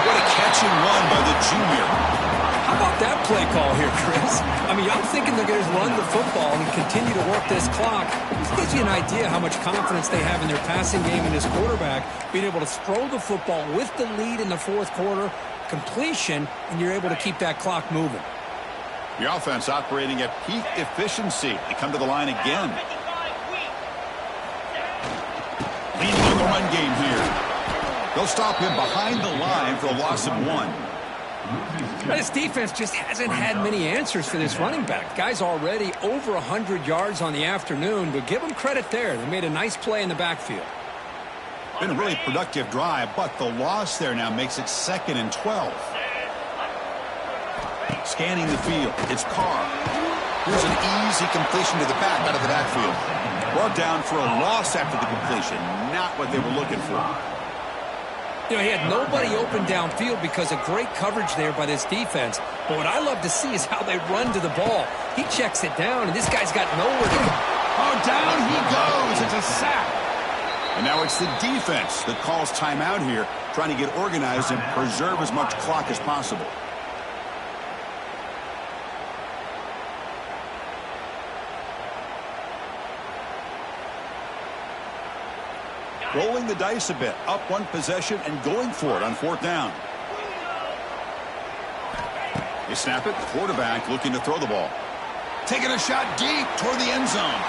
What a catch and run by the junior. How about that play call here, Chris? I mean, I'm thinking they're going to run the football and continue to work this clock. This gives you an idea how much confidence they have in their passing game and this quarterback, being able to throw the football with the lead in the fourth quarter, completion, and you're able to keep that clock moving. The offense operating at peak efficiency. They come to the line again. Leaning on the run game here. They'll stop him behind the line for a loss of 1. This defense just hasn't had many answers for this running back. Guy's already over 100 yards on the afternoon, but give them credit there. They made a nice play in the backfield. Been a really productive drive, but the loss there now makes it 2nd and 12. Scanning the field, it's Carr. Here's an easy completion to the back out of the backfield. Brought down for a loss after the completion. Not what they were looking for. You know, he had nobody open downfield because of great coverage there by this defense. But what I love to see is how they run to the ball. He checks it down, and this guy's got nowhere to go. Oh, down he goes. It's a sack. And now it's the defense that calls timeout here, trying to get organized and preserve as much clock as possible. Rolling the dice a bit, up one possession and going for it on 4th down. They snap it, quarterback looking to throw the ball. Taking a shot deep toward the end zone.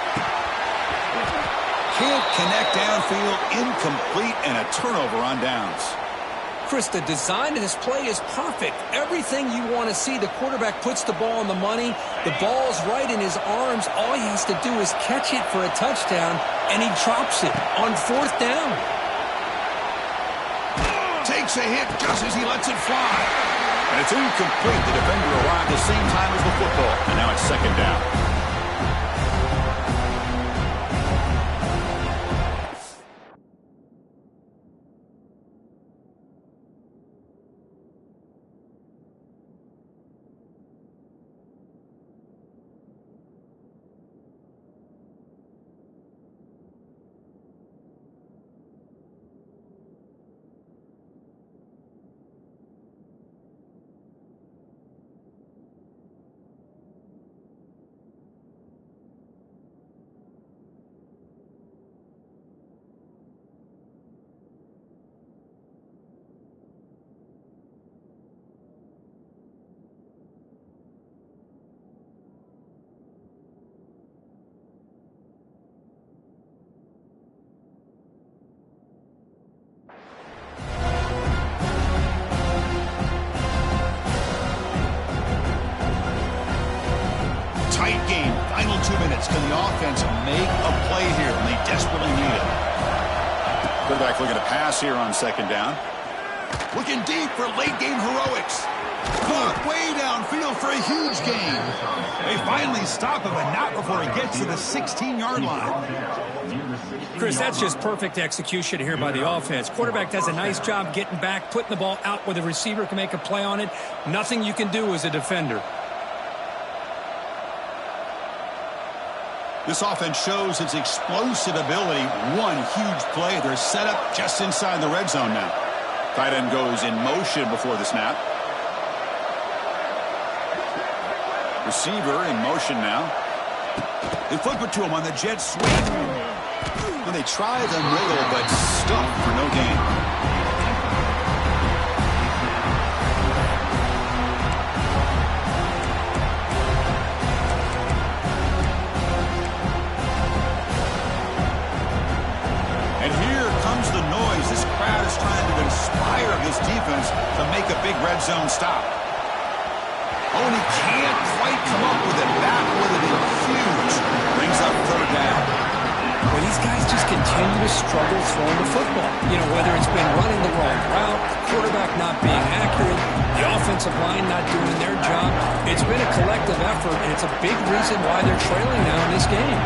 Can't connect downfield, incomplete, and a turnover on downs. Chris, the design of this play is perfect. Everything you want to see. The quarterback puts the ball on the money. The ball's right in his arms. All he has to do is catch it for a touchdown, and he drops it on 4th down. Takes a hit just as he lets it fly. And it's incomplete. The defender arrived the same time as the football, and now it's 2nd down. Tight game. Final 2 minutes. Can the offense make a play here? And they desperately need it. Quarterback looking to pass here on 2nd down. Looking deep for late game heroics. Caught way downfield for a huge gain. They finally stop him, but not before he gets to the 16-yard line. Chris, that's just perfect execution here by the offense. Quarterback does a nice job getting back, putting the ball out where the receiver can make a play on it. Nothing you can do as a defender. This offense shows its explosive ability. One huge play. They're set up just inside the red zone now. Tight end goes in motion before the snap. Receiver in motion now. They flip it to him on the jet sweep. And they try the middle, but stuck for no gain. Defense to make a big red zone stop. Oh, and he can't quite come up with it. Back with it in huge. Brings up 3rd down. Well, these guys just continue to struggle throwing the football. You know, whether it's been running the wrong route, the quarterback not being accurate, the offensive line not doing their job. It's been a collective effort, and it's a big reason why they're trailing now in this game.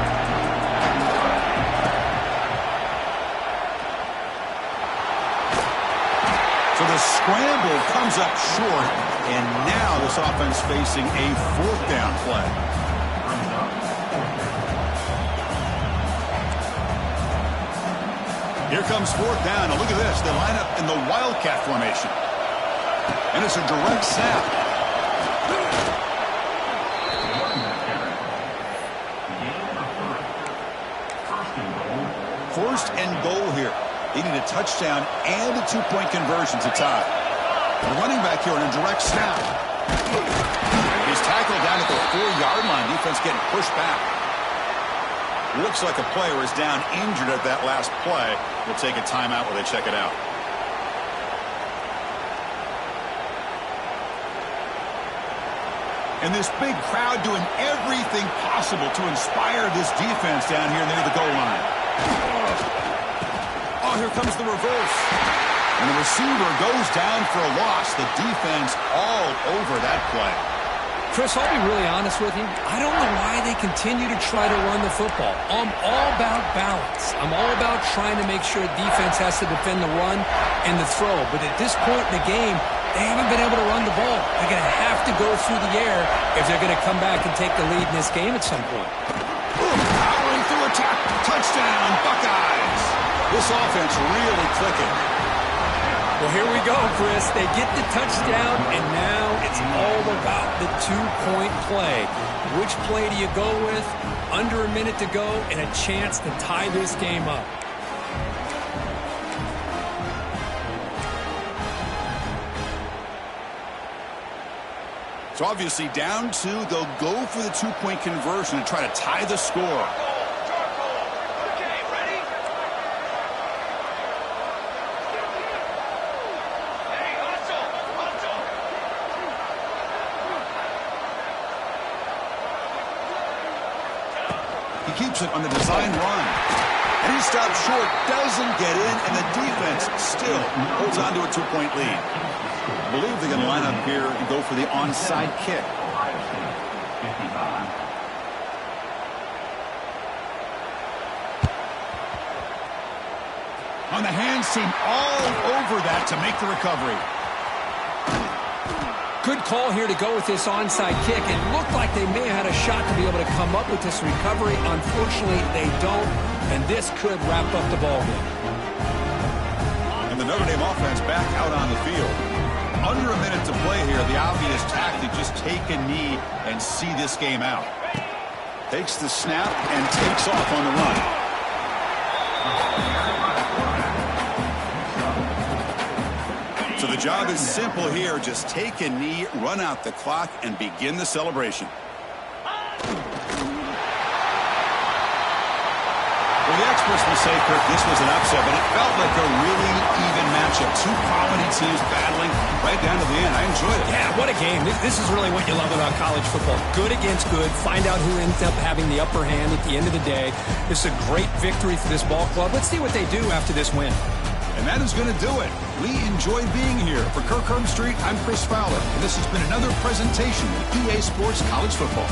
So the scramble comes up short, and now this offense facing a 4th down play. Here comes fourth down. Now look at this. They line up in the Wildcat formation. And it's a direct snap. First and goal here. They need a touchdown and a 2-point conversion to tie. The running back here on a direct snap. He's tackled down at the 4-yard line. Defense getting pushed back. Looks like a player is down injured at that last play. We'll take a timeout while they check it out. And this big crowd doing everything possible to inspire this defense down here near the goal line. Oh, here comes the reverse. And the receiver goes down for a loss. The defense all over that play. Chris, I'll be really honest with you. I don't know why they continue to try to run the football. I'm all about balance. I'm all about trying to make sure defense has to defend the run and the throw. But at this point in the game, they haven't been able to run the ball. They're going to have to go through the air if they're going to come back and take the lead in this game at some point. Powering through a touchdown, Buckeyes. This offense really clicking. Well, here we go, Chris. They get the touchdown, and now it's all about the 2-point play. Which play do you go with? Under a minute to go and a chance to tie this game up. So obviously down 2, they'll go for the 2-point conversion to try to tie the score. Keeps it on the design run. And he stops short, doesn't get in, and the defense still holds on to a 2-point lead. I believe they're going to line up here and go for the onside kick. On the hands team all over that to make the recovery. Good call here to go with this onside kick. It looked like they may have had a shot to be able to come up with this recovery. Unfortunately, they don't, and this could wrap up the ball game. And the Notre Dame offense back out on the field. Under a minute to play here, the obvious tactic, just take a knee and see this game out. Takes the snap and takes off on the run. So the job is simple here. Just take a knee, run out the clock, and begin the celebration. Well, the experts will say, Kirk, this was an upset, but it felt like a really even matchup. 2 quality teams battling right down to the end. I enjoyed it. Yeah, what a game. This is really what you love about college football. Good against good. Find out who ends up having the upper hand at the end of the day. This is a great victory for this ball club. Let's see what they do after this win. And that is going to do it. We enjoyed being here. For Kirk Herbstreit, I'm Chris Fowler, and this has been another presentation of EA Sports College Football.